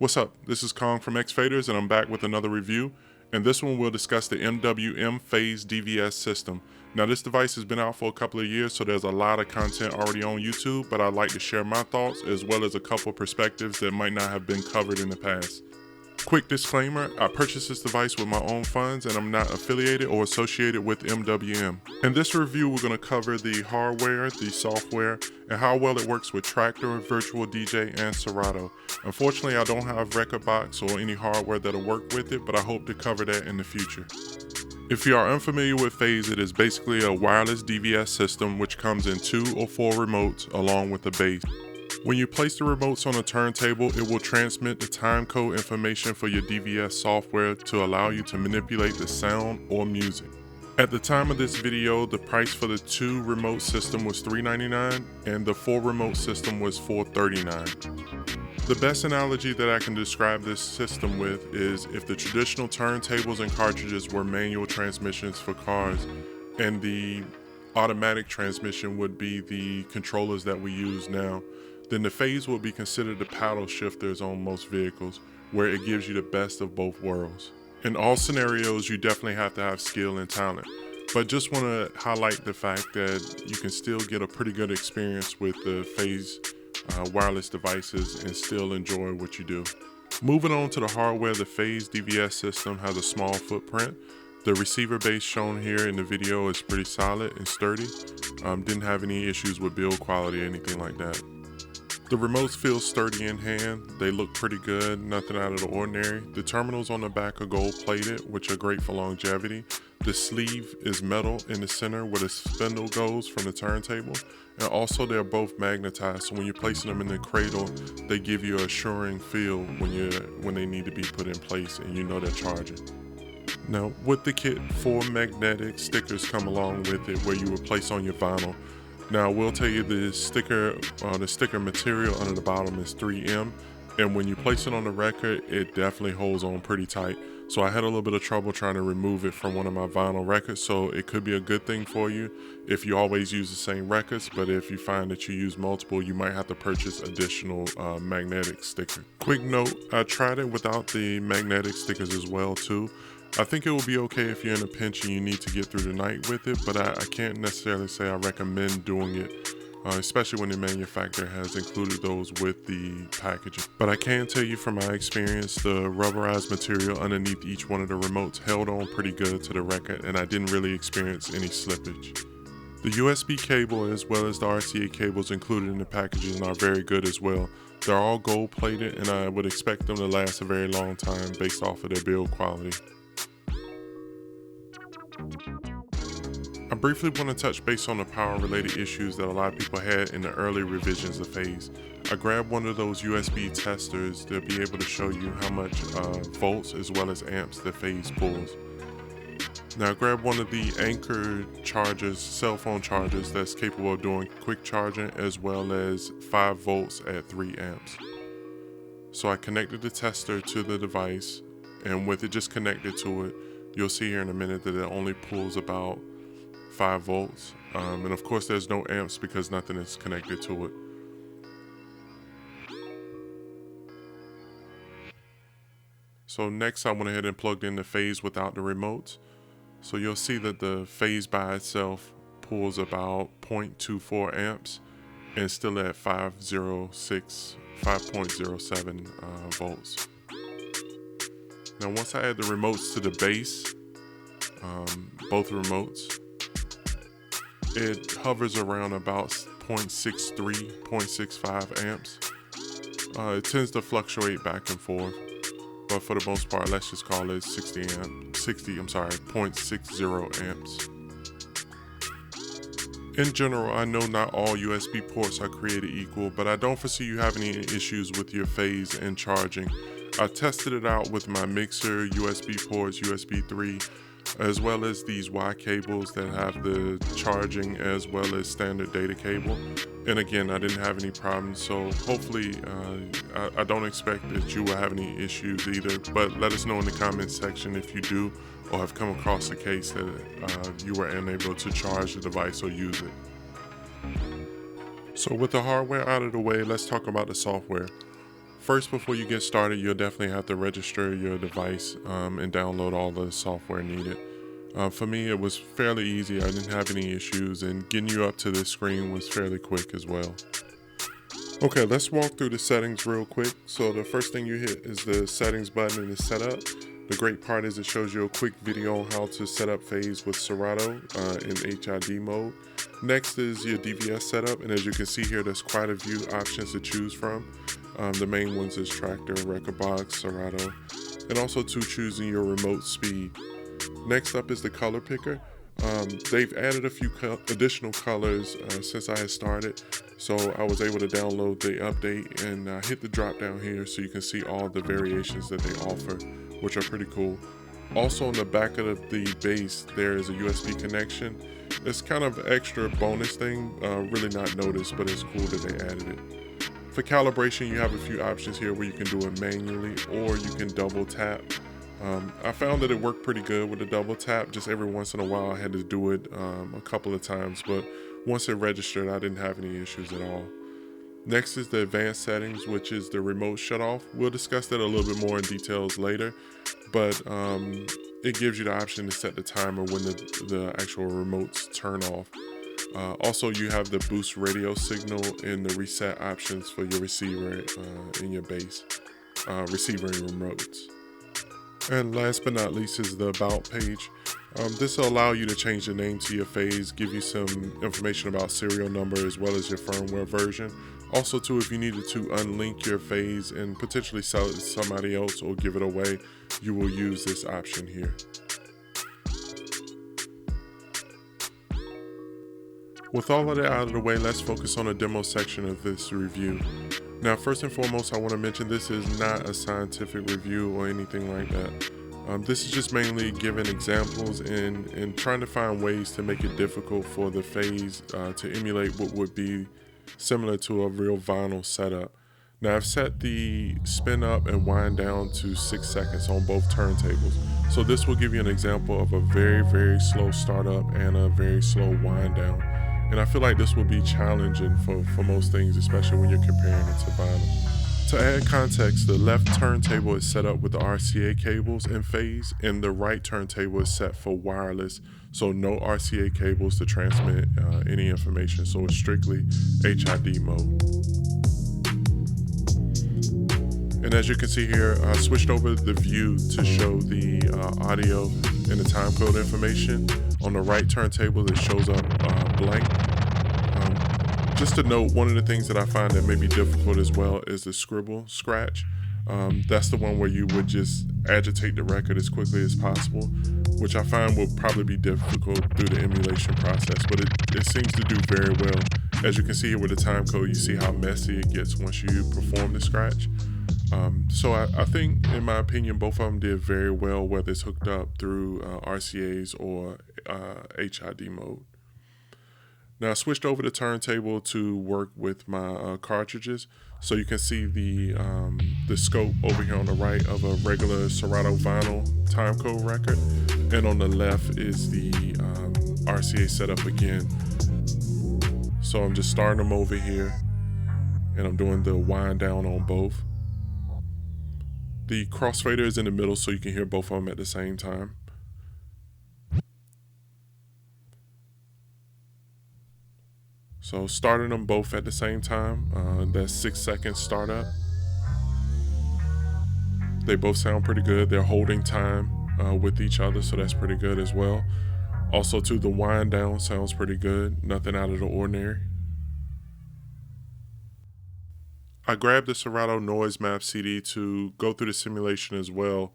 What's up? This is Kong from X-FADers and I'm back with another review. And this one we'll discuss the MWM phase DVS system. Now this device has been out for a couple of years, so there's a lot of content already on YouTube, but I'd like to share my thoughts as well as a couple perspectives that might not have been covered in the past. Quick disclaimer, I purchased this device with my own funds and I'm not affiliated or associated with MWM. In this review, we're going to cover the hardware, the software, and how well it works with Traktor, Virtual DJ, and Serato. Unfortunately, I don't have Rekordbox or any hardware that'll work with it, but I hope to cover that in the future. If you are unfamiliar with Phase, it is basically a wireless DVS system which comes in 2 or 4 remotes along with a base. When you place the remotes on a turntable, it will transmit the timecode information for your DVS software to allow you to manipulate the sound or music. At the time of this video, the price for the 2 remote system was $399 and the 4 remote system was $439. The best analogy that I can describe this system with is if the traditional turntables and cartridges were manual transmissions for cars and the automatic transmission would be the controllers that we use now, then the Phase will be considered the paddle shifters on most vehicles, where it gives you the best of both worlds. In all scenarios, you definitely have to have skill and talent, but just want to highlight the fact that you can still get a pretty good experience with the Phase wireless devices and still enjoy what you do. Moving on to the hardware, the Phase DVS system has a small footprint. The receiver base shown here in the video is pretty solid and sturdy. Didn't have any issues with build quality or anything like that. The remotes feel sturdy in hand, they look pretty good, nothing out of the ordinary. The terminals on the back are gold plated, which are great for longevity. The sleeve is metal in the center where the spindle goes from the turntable. And also they're both magnetized, so when you're placing them in the cradle, they give you an assuring feel when they need to be put in place and you know they're charging. Now with the kit, 4 magnetic stickers come along with it where you will place on your vinyl. Now, I will tell you the sticker material under the bottom is 3M, and when you place it on the record, it definitely holds on pretty tight. So I had a little bit of trouble trying to remove it from one of my vinyl records, so it could be a good thing for you if you always use the same records, but if you find that you use multiple, you might have to purchase additional magnetic sticker. Quick note, I tried it without the magnetic stickers as well too. I think it will be okay if you're in a pinch and you need to get through the night with it, but I can't necessarily say I recommend doing it, especially when the manufacturer has included those with the packaging. But I can tell you from my experience, the rubberized material underneath each one of the remotes held on pretty good to the record, and I didn't really experience any slippage. The USB cable as well as the RCA cables included in the packaging are very good as well. They're all gold plated and I would expect them to last a very long time based off of their build quality. I briefly want to touch base on the power related issues that a lot of people had in the early revisions of Phase. I grabbed one of those USB testers to be able to show you how much volts as well as amps the Phase pulls. Now I grabbed one of the Anchor chargers, cell phone chargers that's capable of doing quick charging as well as 5 volts at 3 amps. So I connected the tester to the device, and with it just connected to it, you'll see here in a minute that it only pulls about 5 volts. And of course there's no amps because nothing is connected to it. So next I went ahead and plugged in the Phase without the remotes. So you'll see that the Phase by itself pulls about 0.24 amps and still at 5.07 volts. Now once I add the remotes to the base, both remotes, it hovers around about 0.63, 0.65 amps. It tends to fluctuate back and forth, but for the most part, let's just call it 0.60 amps. In general, I know not all USB ports are created equal, but I don't foresee you having any issues with your Phase and charging. I tested it out with my mixer, USB ports, USB 3, as well as these Y cables that have the charging as well as standard data cable. And again, I didn't have any problems, so hopefully I don't expect that you will have any issues either, but let us know in the comments section if you do or have come across a case that you were unable to charge the device or use it. So with the hardware out of the way, let's talk about the software. First, before you get started, you'll definitely have to register your device and download all the software needed. For me, it was fairly easy. I didn't have any issues, and getting you up to this screen was fairly quick as well. Okay, let's walk through the settings real quick. So the first thing you hit is the settings button and the setup. The great part is it shows you a quick video on how to set up phase with Serato in HID mode. Next is your DVS setup, and as you can see here, there's quite a few options to choose from. The main ones is Traktor, Record Box, Serato, and also to choosing your remote speed. Next up is the color picker. They've added a few additional colors since I had started, so I was able to download the update and hit the drop down here so you can see all the variations that they offer, which are pretty cool. Also on the back of the base, there is a USB connection. It's kind of an extra bonus thing, really not noticed, but it's cool that they added it. For calibration, you have a few options here where you can do it manually or you can double tap. I found that it worked pretty good with the double tap. Just every once in a while I had to do it a couple of times, but once it registered, I didn't have any issues at all. Next is the advanced settings, which is the remote shutoff. We'll discuss that a little bit more in details later, but it gives you the option to set the timer when the actual remotes turn off. Also, you have the boost radio signal and the reset options for your receiver in your base, receiver and remotes. And last but not least is the About page. This will allow you to change the name to your phase, give you some information about serial number as well as your firmware version. Also too, if you needed to unlink your phase and potentially sell it to somebody else or give it away, you will use this option here. With all of that out of the way, let's focus on the demo section of this review. Now, first and foremost, I want to mention this is not a scientific review or anything like that. This is just mainly giving examples and trying to find ways to make it difficult for the phase to emulate what would be similar to a real vinyl setup. Now, I've set the spin up and wind down to 6 seconds on both turntables. So this will give you an example of a very, very slow startup and a very slow wind down. And I feel like this will be challenging for most things, especially when you're comparing it to vinyl. To add context, the left turntable is set up with the RCA cables in phase, and the right turntable is set for wireless, so no RCA cables to transmit any information, so it's strictly HID mode. And as you can see here, I switched over the view to show the audio and the timecode information. On the right turntable, it shows up blank. Just to note, one of the things that I find that may be difficult as well is the scribble scratch. That's the one where you would just agitate the record as quickly as possible, which I find will probably be difficult through the emulation process, but it seems to do very well. As you can see here with the timecode, you see how messy it gets once you perform the scratch. So I think, in my opinion, both of them did very well, whether it's hooked up through RCAs or HID mode. Now I switched over the turntable to work with my cartridges, so you can see the scope over here on the right of a regular Serato vinyl timecode record, and on the left is the RCA setup again. So I'm just starting them over here, and I'm doing the wind down on both. The crossfader is in the middle so you can hear both of them at the same time. So starting them both at the same time, that's 6 seconds startup. They both sound pretty good. They're holding time with each other, so that's pretty good as well. Also too, the wind down sounds pretty good, nothing out of the ordinary. I grabbed the Serato Noise Map CD to go through the simulation as well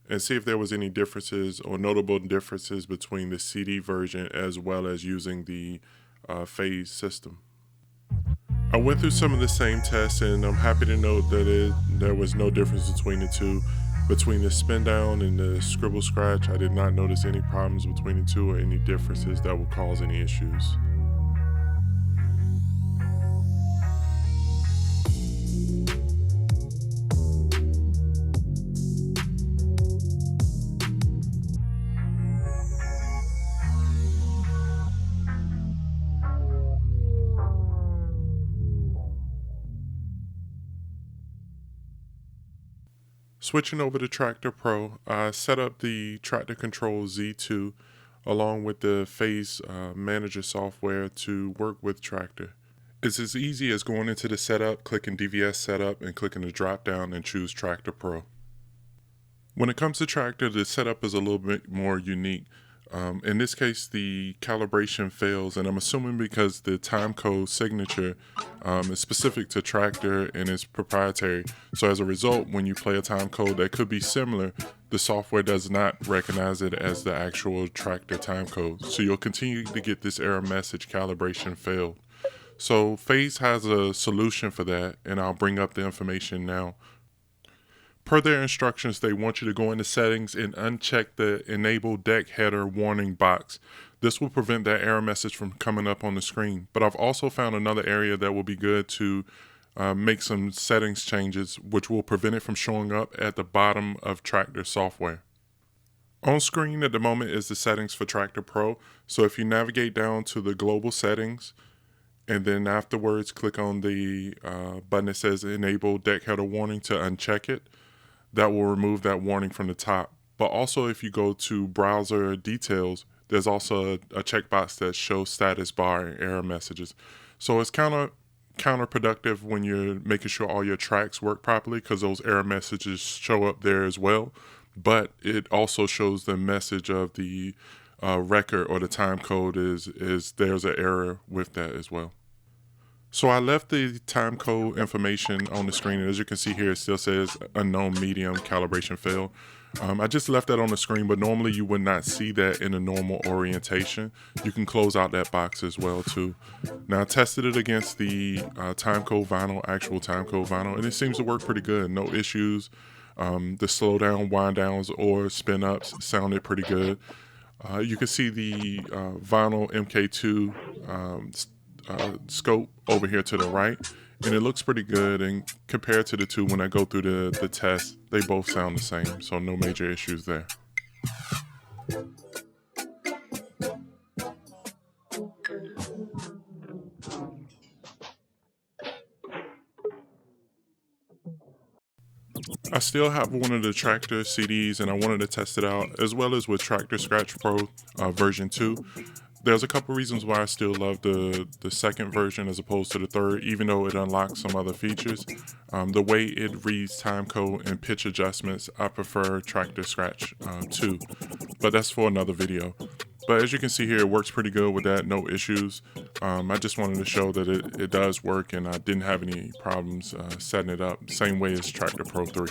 and see if there was any differences or notable differences between the CD version as well as using the phase system. I went through some of the same tests, and I'm happy to note that there was no difference between the two. Between the spin down and the scribble scratch, I did not notice any problems between the two or any differences that would cause any issues. Switching over to Traktor Pro, I set up the Traktor Control Z2 along with the Phase Manager software to work with Traktor. It's as easy as going into the setup, clicking DVS setup, and clicking the drop down and choose Traktor Pro. When it comes to Traktor, the setup is a little bit more unique. In this case, the calibration fails, and I'm assuming because the timecode signature is specific to Traktor and is proprietary. So as a result, when you play a timecode that could be similar, the software does not recognize it as the actual Traktor timecode. So you'll continue to get this error message, calibration failed. So Phase has a solution for that, and I'll bring up the information now. Per their instructions, they want you to go into settings and uncheck the enable deck header warning box. This will prevent that error message from coming up on the screen. But I've also found another area that will be good to make some settings changes, which will prevent it from showing up at the bottom of Traktor software. On screen at the moment is the settings for Traktor Pro. So if you navigate down to the global settings, and then afterwards click on the button that says enable deck header warning to uncheck it, that will remove that warning from the top. But also if you go to browser details, there's also a checkbox that shows status bar and error messages. So it's kind of counterproductive when you're making sure all your tracks work properly, because those error messages show up there as well. But it also shows the message of the record or the time code is there's an error with that as well. So I left the time code information on the screen, and as you can see here, it still says unknown medium calibration fail. I just left that on the screen, but normally you would not see that in a normal orientation. You can close out that box as well too. Now I tested it against the timecode vinyl, actual timecode vinyl, and it seems to work pretty good. No issues. The slowdown, wind downs, or spin ups sounded pretty good. You can see the vinyl MK2 scope over here to the right, and it looks pretty good, and compared to the two, when I go through the test, they both sound the same, so no major issues there. I still have one of the Traktor CDs, and I wanted to test it out, as well as with Traktor Scratch Pro version 2. There's a couple reasons why I still love the second version as opposed to the third, even though it unlocks some other features. The way it reads timecode and pitch adjustments, I prefer Traktor Scratch 2, but that's for another video. But as you can see here, it works pretty good with that, no issues. I just wanted to show that it does work, and I didn't have any problems setting it up, same way as Traktor Pro 3.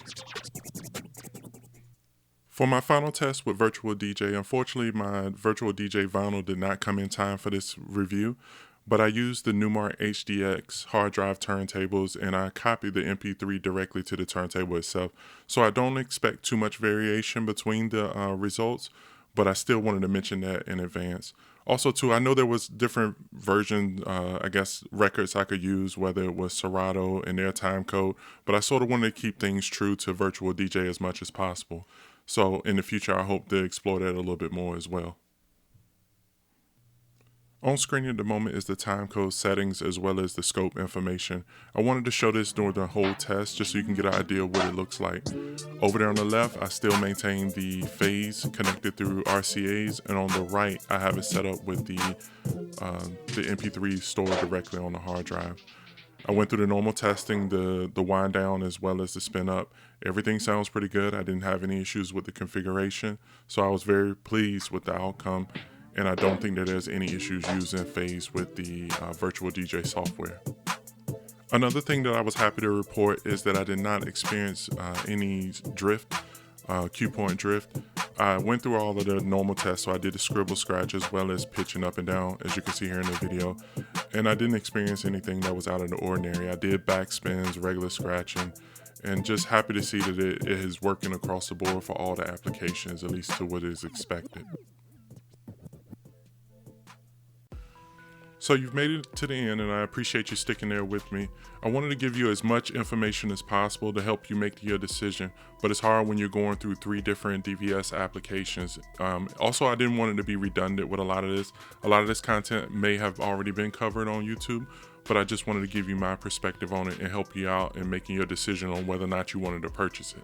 For my final test with Virtual DJ, unfortunately my Virtual DJ vinyl did not come in time for this review, but I used the Newmark HDX hard drive turntables, and I copied the MP3 directly to the turntable itself. So I don't expect too much variation between the results, but I still wanted to mention that in advance. Also too, I know there was different version, I guess, records I could use, whether it was Serato and their time code, but I sort of wanted to keep things true to Virtual DJ as much as possible. So in the future, I hope to explore that a little bit more as well. On screen at the moment is the timecode settings as well as the scope information. I wanted to show this during the whole test just so you can get an idea of what it looks like. Over there on the left, I still maintain the phase connected through RCAs, and on the right, I have it set up with the MP3 stored directly on the hard drive. I went through the normal testing, the wind down as well as the spin up. Everything sounds pretty good. I didn't have any issues with the configuration, so I was very pleased with the outcome, and I don't think that there's any issues using Phase with the Virtual DJ software. Another thing that I was happy to report is that I did not experience any drift, cue point drift. I went through all of the normal tests, so I did the scribble scratch as well as pitching up and down, as you can see here in the video, and I didn't experience anything that was out of the ordinary. I did backspins, regular scratching, and just happy to see that it is working across the board for all the applications, at least to what is expected. So you've made it to the end, and I appreciate you sticking there with me. I wanted to give you as much information as possible to help you make your decision, but it's hard when you're going through 3 different DVS applications. Also, I didn't want it to be redundant with a lot of this. A lot of this content may have already been covered on YouTube, but I just wanted to give you my perspective on it and help you out in making your decision on whether or not you wanted to purchase it.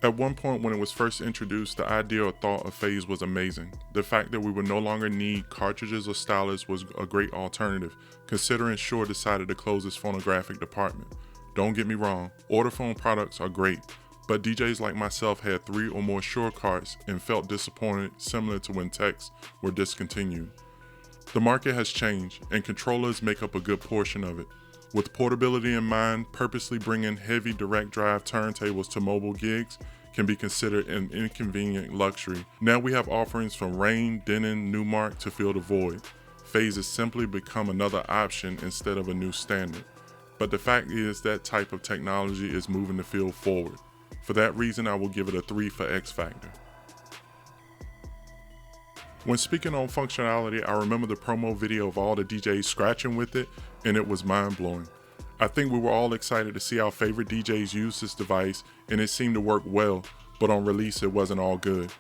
At one point when it was first introduced, the idea or thought of phase was amazing. The fact that we would no longer need cartridges or stylus was a great alternative, considering Shure decided to close its phonographic department. Don't get me wrong, Orderphone products are great, but DJs like myself had 3 or more Shure carts and felt disappointed, similar to when techs were discontinued. The market has changed, and controllers make up a good portion of it. With portability in mind, purposely bringing heavy direct drive turntables to mobile gigs can be considered an inconvenient luxury. Now we have offerings from Rane, Denon, Newmark to fill the void. Phase has simply become another option instead of a new standard. But the fact is that type of technology is moving the field forward. For that reason, I will give it a 3 for X Factor. When speaking on functionality, I remember the promo video of all the DJs scratching with it, and it was mind-blowing. I think we were all excited to see our favorite DJs use this device, and it seemed to work well, but on release it wasn't all good.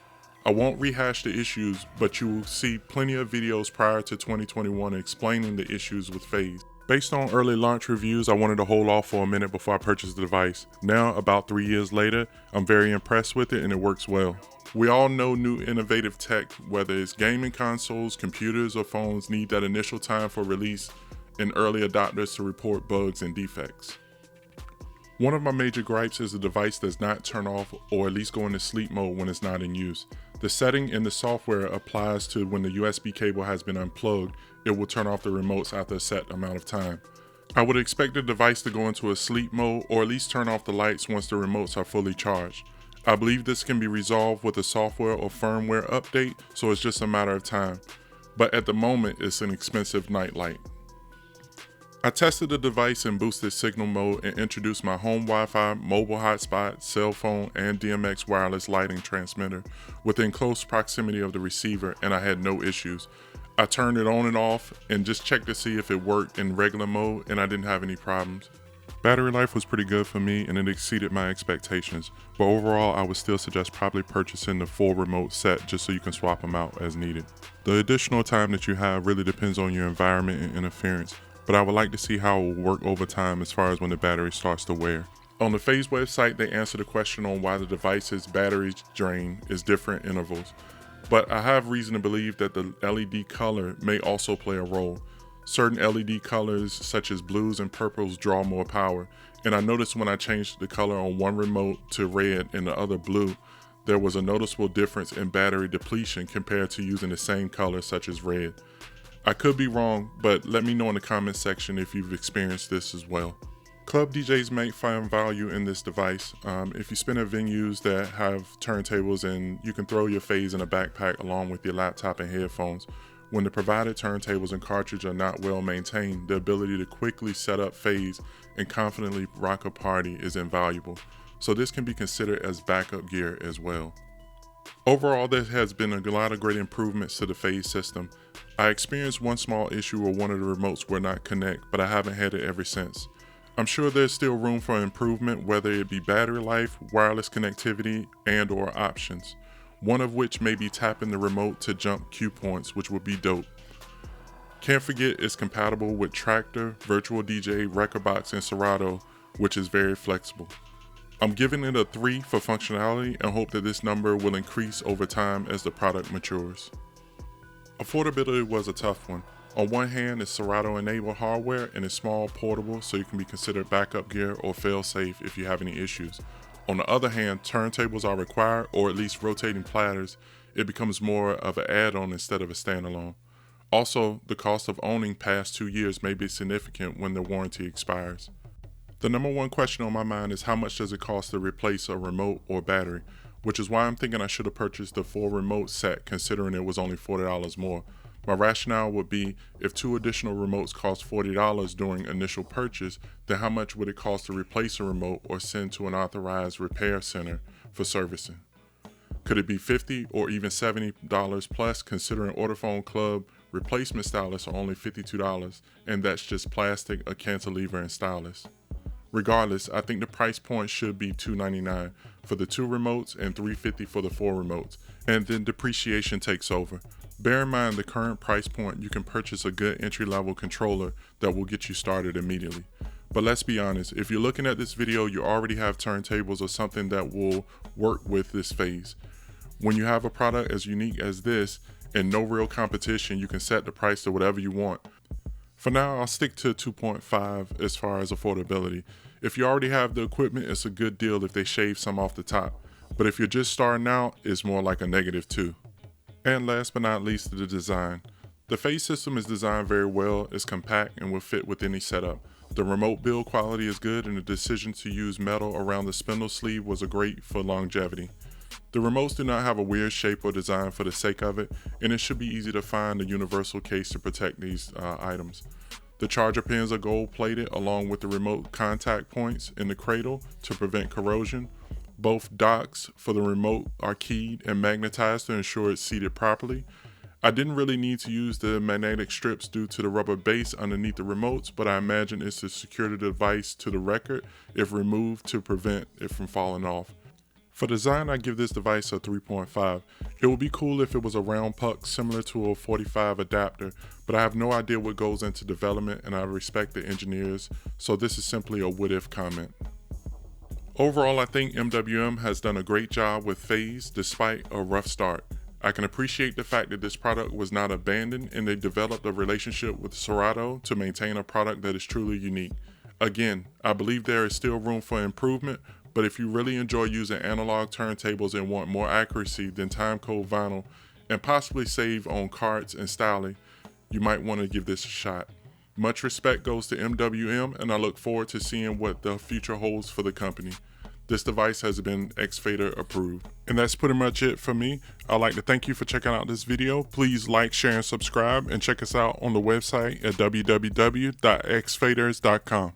I won't rehash the issues, but you will see plenty of videos prior to 2021 explaining the issues with Phase. Based on early launch reviews, I wanted to hold off for a minute before I purchased the device. Now, about 3 years later, I'm very impressed with it and it works well. We all know new innovative tech, whether it's gaming consoles, computers, or phones, need that initial time for release and early adopters to report bugs and defects. One of my major gripes is the device does not turn off or at least go into sleep mode when it's not in use. The setting in the software applies to when the USB cable has been unplugged, it will turn off the remotes after a set amount of time. I would expect the device to go into a sleep mode or at least turn off the lights once the remotes are fully charged. I believe this can be resolved with a software or firmware update, so it's just a matter of time. But at the moment, it's an expensive night light. I tested the device in boosted signal mode and introduced my home Wi-Fi, mobile hotspot, cell phone, and DMX wireless lighting transmitter within close proximity of the receiver, and I had no issues. I turned it on and off and just checked to see if it worked in regular mode, and I didn't have any problems. Battery life was pretty good for me and it exceeded my expectations, but overall I would still suggest probably purchasing the full remote set just so you can swap them out as needed. The additional time that you have really depends on your environment and interference, but I would like to see how it will work over time as far as when the battery starts to wear. On the Phase website, they answer the question on why the device's battery drain is different intervals, but I have reason to believe that the LED color may also play a role. Certain LED colors such as blues and purples draw more power, and I noticed when I changed the color on one remote to red and the other blue, there was a noticeable difference in battery depletion compared to using the same color such as red. I could be wrong, but let me know in the comments section if you've experienced this as well. Club DJs may find value in this device. If you spin at venues that have turntables and you can throw your Phase in a backpack along with your laptop and headphones, when the provided turntables and cartridge are not well maintained, the ability to quickly set up Phase and confidently rock a party is invaluable. So this can be considered as backup gear as well. Overall, there has been a lot of great improvements to the Phase system. I experienced one small issue where one of the remotes would not connect, but I haven't had it ever since. I'm sure there's still room for improvement, whether it be battery life, wireless connectivity, and/or options. One of which may be tapping the remote to jump cue points, which would be dope. Can't forget it's compatible with Traktor, Virtual DJ, Rekordbox, and Serato, which is very flexible. I'm giving it a 3 for functionality and hope that this number will increase over time as the product matures. Affordability was a tough one. On one hand, it's Serato enabled hardware and it's small, portable, so you can be considered backup gear or fail-safe if you have any issues. On the other hand, turntables are required, or at least rotating platters. It becomes more of an add-on instead of a standalone. Also, the cost of owning past 2 years may be significant when the warranty expires. The number one question on my mind is how much does it cost to replace a remote or battery, which is why I'm thinking I should have purchased the full remote set considering it was only $40 more. My rationale would be if 2 additional remotes cost $40 during initial purchase, then how much would it cost to replace a remote or send to an authorized repair center for servicing? Could it be $50 or even $70 plus considering Orderphone Club replacement stylus are only $52 and that's just plastic, a cantilever, and stylus? Regardless, I think the price point should be $299 for the 2 remotes and $350 for the 4 remotes, and then depreciation takes over. Bear in mind the current price point, you can purchase a good entry-level controller that will get you started immediately. But let's be honest, if you're looking at this video, you already have turntables or something that will work with this phase. When you have a product as unique as this and no real competition, you can set the price to whatever you want. For now, I'll stick to 2.5 as far as affordability. If you already have the equipment, it's a good deal if they shave some off the top. But if you're just starting out, it's more like a -2. And last but not least, the design. The phase system is designed very well, it's compact, and will fit with any setup. The remote build quality is good, and the decision to use metal around the spindle sleeve was great for longevity. The remotes do not have a weird shape or design for the sake of it, and it should be easy to find a universal case to protect these items. The charger pins are gold plated along with the remote contact points in the cradle to prevent corrosion. Both docks for the remote are keyed and magnetized to ensure it's seated properly. I didn't really need to use the magnetic strips due to the rubber base underneath the remotes, but I imagine it's to secure the device to the record if removed to prevent it from falling off. For design, I give this device a 3.5. It would be cool if it was a round puck similar to a 45 adapter, but I have no idea what goes into development and I respect the engineers, so this is simply a what if comment. Overall, I think MWM has done a great job with phase despite a rough start. I can appreciate the fact that this product was not abandoned and they developed a relationship with Serato to maintain a product that is truly unique. Again, I believe there is still room for improvement, but if you really enjoy using analog turntables and want more accuracy than Timecode vinyl and possibly save on carts and styling, you might want to give this a shot. Much respect goes to MWM, and I look forward to seeing what the future holds for the company. This device has been X-FAD approved. And that's pretty much it for me. I'd like to thank you for checking out this video. Please like, share, and subscribe, and check us out on the website at www.xfaders.com.